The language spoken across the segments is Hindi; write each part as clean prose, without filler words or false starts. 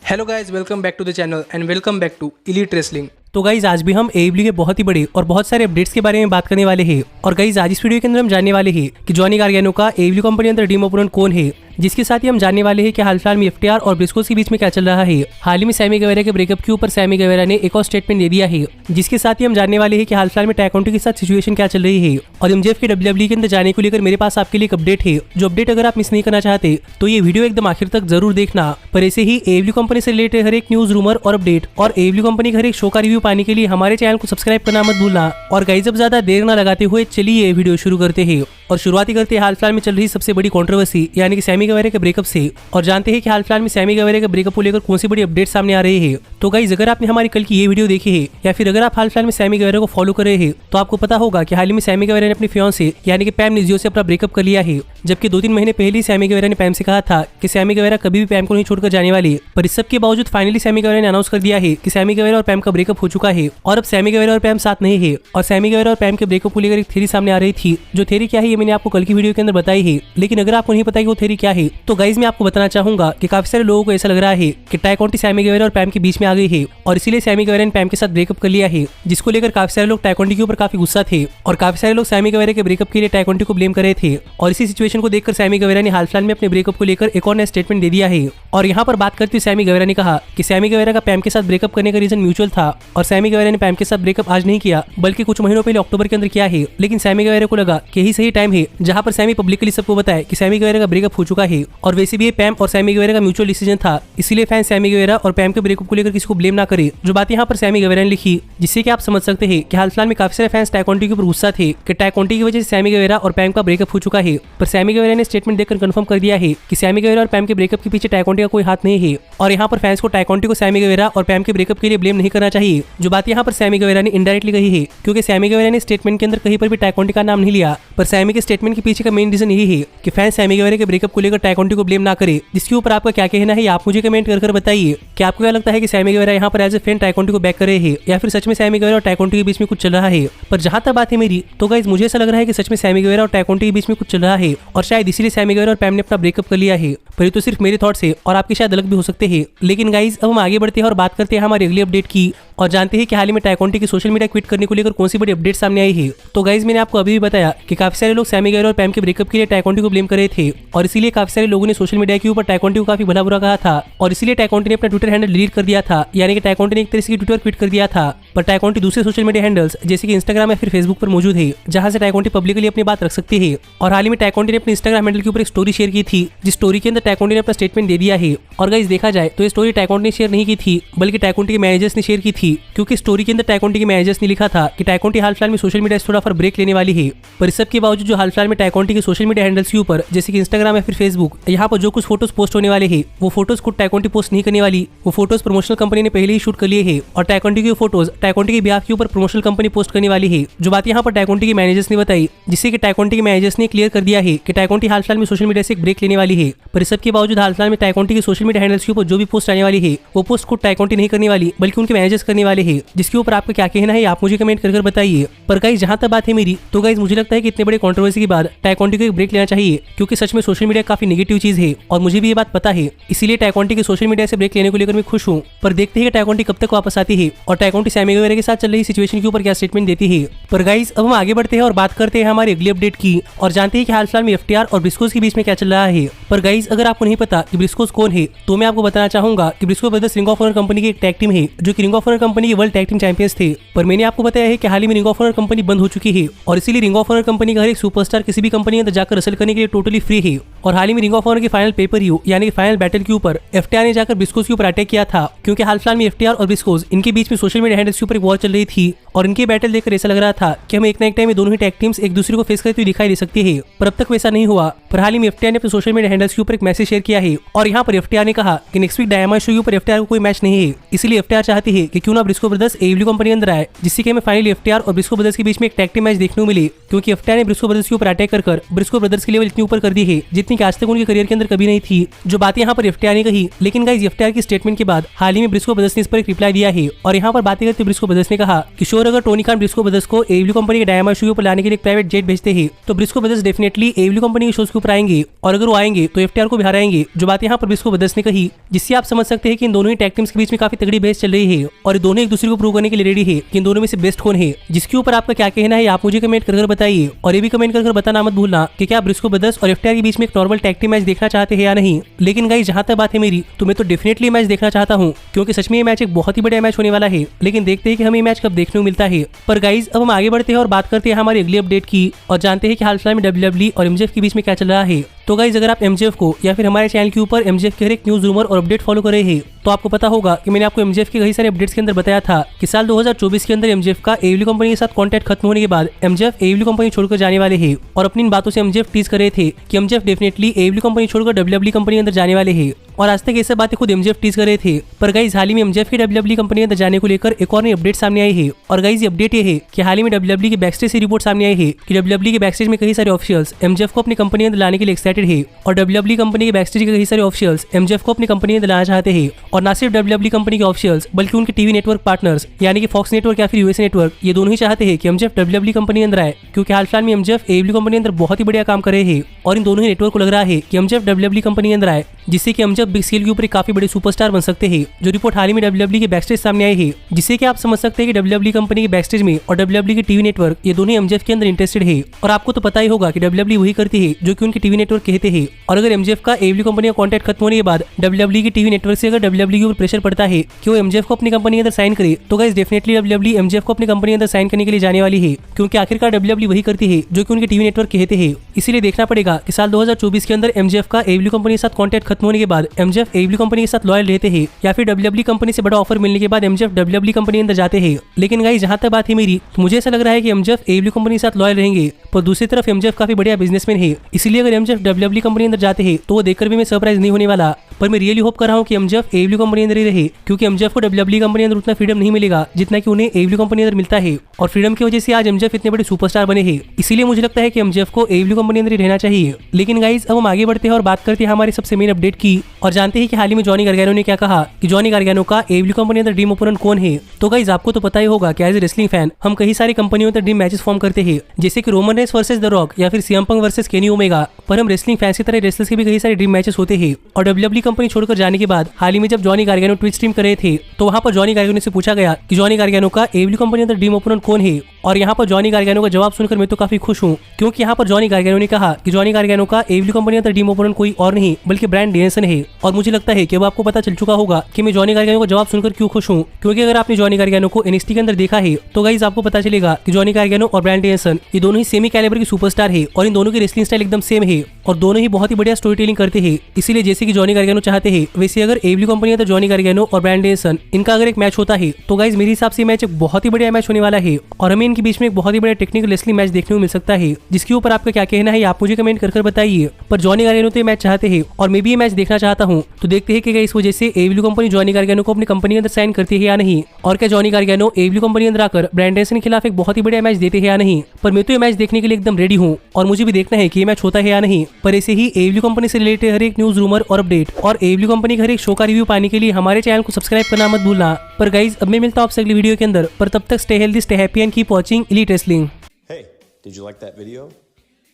Hello guys, welcome back to the channel and welcome back to elite wrestling. तो गाइज आज भी हम AEW के बहुत ही बड़े और बहुत सारे अपडेट्स के बारे में बात करने वाले हैं। और गाइज आज इस वीडियो के अंदर हम जानने वाले हैं कि जॉनी गार्गानो का AEW कंपनी अंदर ड्रीम ओपोनेंट कौन है, जिसके साथ ही हम जानने वाले हैं कि हाल फिलहाल में FTR और ब्रिस्कोस के बीच में क्या चल रहा है। हाल ही में सैमी गेवेरा के ब्रेकअप के ऊपर सैमी गेवेरा ने एक और स्टेटमेंट दे दिया है, जिसके साथ ही हम जानने वाले हैं कि हाल फिलहाल में टाई काउंटी के साथ सिचुएशन क्या चल रही है। और MJF के WWE के अंदर जाने को लेकर मेरे पास आपके लिए एक अपडेट है, जो अपडेट अगर आप मिस नहीं करना चाहते तो ये वीडियो एकदम आखिर तक जरूर देखना। पर ऐसे ही AEW कंपनी से रिलेटेड हर एक न्यूज, रूमर और अपडेट और AEW कंपनी के हर एक शो का रिव्यू पाने के लिए हमारे चैनल को सब्सक्राइब करना मत भूलना। और गाइस अब ज्यादा देर न लगाते हुए चलिए ये वीडियो शुरू करते हैं और शुरुआती करते हैं हाल फिलहाल में चल रही सबसे बड़ी कंट्रोवर्सी यानी कि सैमी गेवेरा के ब्रेकअप से, और जानते हैं कि हाल फिलहाल में सैमी गेवेरा के ब्रेकअप को लेकर कौन सी बड़ी अपडेट सामने आ रही है। तो गाइस अगर आपने हमारी कल की ये वीडियो देखी है या फिर अगर आप हाल फिलहाल में सैमी गेवेरा को फॉलो कर रहे हैं तो आपको पता होगा कि हाल ही में सैमी गेवेरा ने अपनी फियांसे यानी कि पैम निजियो से अपना ब्रेकअप कर लिया है। जबकि 2-3 महीने पहले ही सैमी गेवेरा ने पैम से कहा था कि सैमी गेवेरा कभी भी पैम को नहीं छोड़कर जाने वाली। पर इस सब के बावजूद फाइनली सैमी गेवेरा ने अनाउंस कर दिया है कि सैमी गेवेरा और पैम का ब्रेकअप हो चुका है और अब सैमी गेवेरा और पैम साथ नहीं है। और सैमी गेवेरा और पैम के ब्रेकअप को लेकर एक थ्योरी सामने आ रही थी, जो थ्योरी क्या है ये मैंने आपको कल की वीडियो के अंदर बताई है। लेकिन अगर आपको नहीं पता कि वो थ्योरी क्या है तो गाइस मैं आपको बताना चाहूंगा कि काफी सारे लोगों को ऐसा लग रहा है कि टाई काउंटी सैमी गेवेरा और पैम के बीच में आ गई है और इसीलिए सैमी गेवेरा ने पैम के साथ ब्रेकअप कर लिया है, जिसको लेकर काफी सारे लोग टाई काउंटी के ऊपर काफी गुस्सा थे और काफी सारे लोग सैमी गेवेरा के ब्रेकअप के लिए टाई काउंटी को ब्लेम कर रहे थे। और इसी सिचुएशन को देखकर सैमी गेवेरा ने हाल फिलहाल में अपने ब्रेकअप को लेकर एक और नया स्टेटमेंट दे दिया है। और यहाँ पर बात करते हुए सैमी गेवेरा ने कहा कि सैमी गेवेरा का पैम के साथ ब्रेकअप करने का रीजन म्यूचुअल था और सैमी गेवेरा ने पैम के साथ ब्रेकअप आज नहीं किया बल्कि कुछ महीनों पहले अक्टूबर के अंदर किया है। लेकिन सैमी गेवेरा को लगा कि यही सही टाइम है जहां पर सैमी पब्लिकली सबको बताए कि सैमी गेवेरा का ब्रेकअप हो चुका है। और वैसे भी ये पैम और सैमी गेवेरा का म्यूचुअल डिसीजन था, इसीलिए फैन सैमी गेवेरा और पैम के ब्रेकअप को लेकर किसी को ब्लेम ना करे। जो बात यहाँ पर सैमी गेवेरा ने लिखी, जिससे कि आप समझ सकते हैं कि हाल फिलहाल में काफी सारे फैंस टाई काउंटी के ऊपर गुस्सा थे कि टाई काउंटी की वजह से सैमी गेवेरा और पैम का ब्रेकअप हो चुका है। पर सैमी गेवेरा ने स्टेटमेंट देकर कंफर्म कर दिया है कि सैमी गेवेरा और पैम के ब्रेकअप के पीछे टाई काउंटी का कोई हाथ नहीं है। और यहाँ पर फैंस को टाई काउंटी को सैमी गेवेरा और पैम के ब्रेकअप के लिए ब्लेम नहीं करना चाहिए। जो बात यहाँ पर सैमी गेवेरा ने इनडायरेक्टली कही है, क्योंकि सैमी गेवेरा ने स्टेटमेंट के अंदर कहीं पर भी टाई काउंटी का नाम नहीं लिया। पर सैमी के स्टेटमेंट के पीछे का मेन रीजन यही है कि फैंस सैमी गेवेरा के ब्रेकअप को लेकर टाई काउंटी को ब्लेम ना करे। जिसके ऊपर आपका क्या कहना है आप मुझे कमेंट कर बताइए कि आपको क्या लगता है कि सैमी गेवेरा यहाँ पर as a fan Tay Conti को बैक कर रहे हैं या फिर सच में सैमी गेवेरा और टाई काउंटी के बीच में कुछ चल रहा है। पर जहां तक बात है मेरी तो गाइस मुझे ऐसा लग रहा है कि सच में सैमी गेवेरा और टाई काउंटी के बीच में कुछ चल रहा है और शायद इसीलिए सैमी गेवेरा और पैम ने अपना ब्रेकअप कर लिया है। पर ये तो सिर्फ मेरे थॉट्स है और आपके शायद अलग भी हो सकते हैं। लेकिन गाइस अब हम आगे बढ़ते हैं और बात करते हैं हमारी अगली अपडेट की और जानते हैं कि हाल ही में टाई काउंटी की सोशल मीडिया क्विट करने को लेकर कौन सी बड़ी अपडेट सामने आई है। तो गाइस मैंने आपको अभी भी बताया कि काफी सारे लोग सैमी गेवेरा और पैम के ब्रेकअप के लिए टाई काउंटी को ब्लेम कर रहे थे और इसीलिए काफी सारे लोगों ने सोशल मीडिया के ऊपर टाई काउंटी को काफी भला बुरा कहा था और इसीलिए टाई काउंटी ने अपना ट्विटर हैंडल डिलीट कर दिया था, यानी कि टाई काउंटी ने एक तरह से ट्विटर क्विट कर दिया था। पर टाई काउंटी दूसरे सोशल मीडिया हैंडल्स जैसे कि इंस्टाग्राम या फिर फेसबुक पर मौजूद है, जहां से टाई काउंटी पब्लिकली अपनी बात रख सकती है। और हाल ही में टाई काउंटी ने अपने इंस्टाग्राम हैंडल के ऊपर एक स्टोरी शेयर की थी, जिस स्टोरी के अंदर टाई काउंटी ने अपना स्टेटमेंट दे दिया है। और गाइस देखा जाए तो ये स्टोरी टाई काउंटी ने शेयर नहीं की थी बल्कि टाई काउंटी के मैनेजर्स ने शेयर की थी, क्योंकि स्टोरी के अंदर टाई काउंटी के मैनेजर्स ने लिखा था कि टाई काउंटी हाल फिलहाल में सोशल मीडिया से थोड़ा फॉर ब्रेक लेने वाली है। पर इस सब के बावजूद जो हाल फिलहाल में टाई काउंटी के सोशल मीडिया हैंडल्स के ऊपर जैसे कि इंस्टाग्राम या फिर फेसबुक, यहाँ पर जो कुछ फोटोज पोस्ट होने वाले हैं वो फोटोज खुद टाई काउंटी पोस्ट नहीं करने वाली। वो फोटोज प्रमोशनल कंपनी ने पहले ही शूट कर लिए है और टाई काउंटी के फोटोज टाई काउंटी के बिहाफ के ऊपर प्रमोशनल कंपनी पोस्ट करने वाली है। जो बात यहाँ पर टाई काउंटी के मैनेजर्स ने बताई, जिससे कि टाई काउंटी के मैनेजर्स ने क्लियर कर दिया है कि टाई काउंटी हाल फिलहाल में सोशल मीडिया से एक ब्रेक लेने वाली है। पर इस सब के बावजूद हाल फिलहाल में टाई काउंटी के सोशल मीडिया हैंडल्स के ऊपर जो भी पोस्ट आने वाली है वो पोस्ट खुद टाई काउंटी नहीं करने वाली बल्कि उनके मैनेजर्स करने वाले हैं। जिसके ऊपर आपका क्या कहना है आप मुझे कमेंट कर बताइए। पर गाइस जहां तक बात है मेरी तो गाइस मुझे लगता है कि इतने बड़े कंट्रोवर्सी के बाद टाई काउंटी को एक ब्रेक लेना चाहिए, क्योंकि सच में सोशल मीडिया काफी नेगेटिव चीज है और मुझे भी ये बात पता है। इसीलिए टाई काउंटी के सोशल मीडिया से ब्रेक लेने को लेकर मैं खुश हूँ। पर देखते हैं कि टाई काउंटी कब तक वापस आती है और टाई काउंटी सैमी गेवेरा के साथ चल रही सिचुएशन के ऊपर क्या स्टेटमेंट देती है। पर गाइस अब हम आगे बढ़ते हैं और बात करते हैं हमारी अगली अपडेट की और जानते हैं कि हाल फिलहाल में FTR और ब्रिस्कोस के बीच में क्या चल रहा है। पर गाइस अगर आपको नहीं पता कि ब्रिस्कोस कौन है तो मैं आपको बताना चाहूंगा कि Briscoe brothers Ring of Honor company की एक टैग टीम है, जो कि रिंग ऑफ ऑनर कंपनी के वर्ल्ड टैग टीम चैंपियंस थे। पर मैंने आपको बताया है कि हाल ही में रिंग ऑफ ऑनर कंपनी बंद हो चुकी है और इसीलिए रिंग ऑफ ऑनर कंपनी का हर एक सुपरस्टार किसी भी कंपनी के अंदर जाकर रसल करने के लिए टोटली फ्री है। और हाल ही में रिंग ऑफ ऑनर के फाइनल पेपर व्यू यानी कि फाइनल बैटल के ऊपर FTR ने जाकर ब्रिस्कोस के ऊपर अटैक किया था, क्योंकि हाल फिलहाल में FTR और ब्रिस्कोस इनके बीच में सोशल मीडिया हैंडल्स के ऊपर एक वॉर चल रही थी और इनके बैटल देखकर ऐसा लग रहा था कि हमें एक ना एक टाइम में दोनों ही टैग टीम्स एक दूसरे को फेस करते हुए दिखाई दे सकती है। पर अब तक वैसा नहीं हुआ। पर हाल ही में FTR ने अपने सोशल मीडिया हैंडल्स के ऊपर एक मैसेज शेयर किया है और यहाँ पर FTR ने कहा कि नेक्स्ट वीक डायमंड शो के ऊपर FTR को कोई मैच नहीं है, इसलिए FTR चाहती है कि क्यों ना ब्रिस्को ब्रदर्स AEW कंपनी अंदर आए, जिससे कि हमें फाइनली FTR और ब्रिस्को ब्रदर्स के बीच में एक टैग टीम मैच देखने को मिले। क्योंकि FTR ने ब्रिस्को ब्रदर्स के ऊपर अटैक कर ब्रिस्को ब्रदर्स की लेवल इतनी ऊपर कर दी है जितनी कि आज तक उनके करियर के अंदर कभी नहीं थी। जो बात यहाँ पर FTR ने कही, लेकिन गाइस FTR की स्टेटमेंट के बाद हाल ही में ब्रिस्को ब्रदर्स ने इस पर एक रिप्लाई दिया है और यहाँ पर बातें करते ब्रिस्को ब्रदर्स ने कहा कि श्योर अगर टोनी खान ब्रिस्को ब्रदर्स को एडब्ल्यू कंपनी के डायमंड शो पर लाने के लिए एक प्राइवेट जेट भेजते हैं तो ब्रिस्को ब्रदर्स डेफिनेटली एडब्ल्यू कंपनी के शोज के ऊपर आएंगे, और अगर वो आएंगे तो एफटीआर को भी हराएंगे। जो बात यहाँ पर ब्रिस्को ब्रदर्स ने कही, जिससे आप समझ सकते हैं कि इन दोनों ही टैग टीम्स के बीच में काफी तगड़ी बहस चल रही है और दोनों एक दूसरे को प्रूव करने के लिए रेडी है कि इन दोनों में से बेस्ट कौन है। जिसके ऊपर आपका क्या कहना है आप मुझे कमेंट कर बताइए, और ये भी कमेंट कर बताना मत भूलना कि क्या ब्रिस्को ब्रदर्स और एफटीआर के बीच में एक नॉर्मल टैग टीम मैच देखना चाहते हैं या नहीं। लेकिन गाइस जहां तक बात है मेरी, तो मैं तो डेफिनेटली मैच देखना चाहता हूं, क्योंकि सच में ये मैच एक बहुत ही बड़ा मैच होने वाला है। लेकिन देखते हैं कि हमें मैच कब देखने को मिलता है। पर गाइस अब हम आगे बढ़ते हैं और बात करते हैं हमारी अगली अपडेट की, और जानते हैं कि हाल फिलहाल में डब्ल्यूडब्ल्यूई और एमजेएफ के बीच में क्या चल रहा है। तो गाइस अगर आप एमजेएफ को या फिर हमारे चैनल के ऊपर एमजेएफ के हर एक न्यूज रूमर और अपडेट फॉलो कर रहे हैं तो आपको पता होगा कि मैंने आपको एमजेएफ के कई सारे अपडेट्स के अंदर बताया था कि साल 2024 के अंदर एमजेएफ का एडब्ल्यू कंपनी के साथ कॉन्ट्रैक्ट खत्म होने के बाद एमजेएफ एडब्ल्यू कंपनी छोड़कर जाने वाले हैं, और अपनी इन बातों से एमजेएफ टीज कर रहे थे कि एमजेएफ डेफिनेटली एडब्ल्यू कंपनी छोड़कर डब्ल्यूडब्ल्यूई कंपनी के अंदर जाने वाले हैं, और आज तक ये सब बातें खुद एमजेएफ टीज कर रहे थे। पर गाइस हाल ही में एमजेएफ की डब्ल्यूडब्ल्यूई कंपनी के अंदर जाने को लेकर एक और नई अपडेट सामने आई है, और गाइस ये अपडेट ये है कि हाल ही में डब्ल्यूडब्ल्यूई की बैकस्टेज से रिपोर्ट सामने आई है कि डब्ल्यूडब्ल्यूई के बैकस्टेज में कई सारे ऑफिशियल्स एमजेएफ को अपनी कंपनी के अंदर लाने के लिए एक्साइटेड है, और डब्ल्यूडब्ल्यूई कंपनी के बैकस्टेज के कई सारे ऑफिशियल्स एमजेएफ को अपनी कंपनी के अंदर लाना चाहते हैं। और ना सिर्फ डब्ल्यूडब्ल्यूई कंपनी के ऑफिशियल्स बल्कि उनके टीवी नेटवर्क पार्टनर्स यानी कि फॉक्स नेटवर्क या फिर यूएसए नेटवर्क, ये दोनों ही चाहते हैं कि एमजेएफ डब्ल्यूडब्ल्यूई कंपनी के अंदर आए, क्योंकि हाल फिलहाल में एमजेएफ एडब्ल्यू कंपनी के अंदर बहुत ही बढ़िया काम कर रहे हैं, और इन दोनों ही नेटवर्क को लग रहा है कि एमजेएफ डब्ल्यूडब्ल्यूई कंपनी के अंदर आए, जिससे कि एमजेएफ बिग स्केल के ऊपर एक काफी बड़े सुपरस्टार बन सकते हैं। जो रिपोर्ट हाल ही में डब्ल्यूडब्ल्यूई के बैकस्टेज सामने आई है, जिससे कि आप समझ सकते हैं कि डब्ल्यूडब्ल्यूई कंपनी के बैकस्टेज में और डब्ल्यूडब्ल्यूई के टीवी नेटवर्क ये दोनों एमजेएफ के अंदर इंटरेस्टेड है। और आपको तो पता ही होगा कि डब्ल्यूडब्ल्यूई वही करती है जो कि उनके टीवी नेटवर्क कहते हैं, और अगर एमजेएफ का एडब्ल्यू कंपनी का कॉन्ट्रैक्ट खत्म होने के बाद डब्ल्यूडब्ल्यूई के टीवी नेटवर्क से अगर डब्ल्यूडब्ल्यूई के ऊपर प्रेशर पड़ता है कि वो एमजेएफ को अपनी कंपनी के अंदर साइन करे, तो गाइस डेफिनेटली डब्ल्यूडब्ल्यूई एमजेएफ को अपनी कंपनी के अंदर साइन करने के लिए जाने वाली है, क्योंकि आखिरकार डब्ल्यूडब्ल्यूई वही करती है जो कि उनके टीवी नेटवर्क कहते हैं। इसीलिए देखना पड़ेगा कि साल 2024 के अंदर एमजेएफ का एडब्ल्यू कंपनी के साथ कॉन्ट्रैक्ट खत्म होने के बाद एमजेएफ एडब्ल्यू कंपनी के साथ लॉयल रहते हैं, या फिर डब्ल्यूडब्ल्यूई कंपनी से बड़ा ऑफर मिलने के बाद एमजेएफ डब्ल्यूडब्ल्यूई कंपनी के अंदर जाते हैं। लेकिन गाइस जहां तक बात है मेरी, तो मुझे ऐसा लग रहा है कि एमजेएफ एडब्ल्यू कंपनी के साथ लॉयल रहेंगे, पर दूसरी तरफ एमजेएफ काफी बढ़िया बिजनेसमैन है, इसलिए अगर एमजेएफ डब्ल्यूडब्ल्यूई कंपनी के अंदर जाते हैं तो वो देखकर भी मैं सरप्राइज नहीं होने वाला। पर मैं रियली होप कर रहा हूं कि एमजेएफ एडब्ल्यू कंपनी के अंदर ही रहे, क्योंकि एमजेएफ को डब्ल्यूडब्ल्यूई कंपनी के अंदर उतना फ्रीडम नहीं मिलेगा जितना कि उन्हें एडब्ल्यू कंपनी के अंदर मिलता है, और फ्रीडम की वजह से आज एमजेएफ इतने बड़े सुपरस्टार बने हैं। इसीलिए मुझे लगता है कि एमजेएफ को एडब्ल्यू कंपनी के अंदर ही रहना चाहिए। लेकिन गाइस अब हम आगे बढ़ते हैं और बात करते हैं हमारी सबसे मेन अपडेट की, और जानते हैं कि हाल ही में जॉनी गार्गैनो ने क्या कहा कि जॉनी गार्गैनो का एडब्ल्यू कंपनी के अंदर ड्रीम ओपोनेंट कौन है। तो गाइस आपको तो पता ही होगा कि एज ए रेसलिंग फैन हम कई सारी कंपनियों के ड्रीम मैचेस फॉर्म करते हैं, जैसे कि Roman race versus the rock या फिर CM Punk versus Kenny Omega. पर हम रेसलिंग फैंस की तरह रेसलर्स के भी कई सारे ड्रीम मैचेस होते हैं, और डब्ल्यूडब्ल्यूई कंपनी छोड़कर जाने के बाद हाल ही में जब जॉनी गार्गैनो ट्विच स्ट्रीम कर रहे थे तो वहां पर जॉनी गार्गैनो से पूछा गया कि जॉनी गार्गैनो का एडब्ल्यू कंपनी के अंदर ड्रीम ओपोनेंट कौन है, और यहाँ पर जॉनी गार्गैनो का जवाब सुनकर मैं तो काफी खुश हूँ, क्योंकि यहाँ पर जॉनी गार्गैनो ने कहा कि जॉनी गार्गैनो का एडब्ल्यू कंपनी के अंदर ड्रीम ओपोनेंट कोई और नहीं बल्कि ब्रायन डेनियल्सन है। और मुझे लगता है कि अब आपको पता चल चुका होगा कि मैं जॉनी गार्गैनो का जवाब सुनकर क्यों खुश हूँ, क्योंकि अगर आपने जॉनी गार्गैनो को एनएक्सटी के अंदर देखा है तो गाइस आपको पता चलेगा कि जॉनी गार्गैनो और ब्रायन डेनियल्सन ये दोनों ही सेमी कैलिबर के सुपरस्टार है, और इन दोनों की रेसलिंग स्टाइल एकदम सेम है, और दोनों ही बहुत ही बढ़िया स्टोरी टेलिंग करते हैं। इसीलिए जैसे कि जॉनी गार्गैनो चाहते हैं वैसे अगर एडब्ल्यू कंपनी है तो जॉनी गार्गैनो और ब्रायन डेनियल्सन इनका अगर एक मैच होता है तो गाइस मेरे हिसाब से मैच एक बहुत ही बढ़िया मैच होने वाला है, और हमें इनके बीच में एक बहुत ही बड़ा टेक्निकल रेसलिंग मैच देखने को मिल सकता है। जिसके ऊपर आपका क्या कहना है आप मुझे कमेंट कर बताइए। पर जॉनी गार्गैनो तो ये मैच चाहते हैं और मैं भी ये मैच देखना चाहता हूँ, तो देखते हैं कि इस वजह से एडब्ल्यू कंपनी जॉनी गार्गैनो को अपनी कंपनी के अंदर साइन करती है या नहीं, और क्या जॉनी गार्गैनो एडब्ल्यू कंपनी के अंदर आकर ब्रायन डेनियल्सन के खिलाफ एक बहुत ही बढ़िया मैच देते हैं या नहीं। पर मैं तो ये मैच देखने के लिए एकदम रेडी हूँ, और मुझे भी देखना है कि ये मैच होता है या नहीं। पर ऐसे ही एडब्ल्यू कंपनी से रिलेटेड हर एक न्यूज रूमर और अपडेट और एडब्ल्यू कंपनी के हर एक शो का रिव्यू पाने के लिए हमारे चैनल को सब्सक्राइब करना मत भूलना। पर गाइज अब मैं मिलता हूँ आपसे अगली वीडियो के अंदर, पर तब तक stay healthy, stay happy and keep watching elite wrestling. Hey, did you like that video?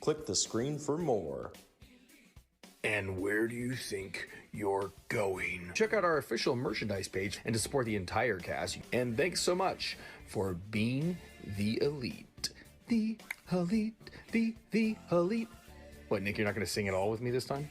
Click the screen for more. And where do you think you're going? Check out our official merchandise page and to support the entire cast. And thanks so much for being the elite. The elite, the elite. What, Nick, you're not going to sing it all with me this time?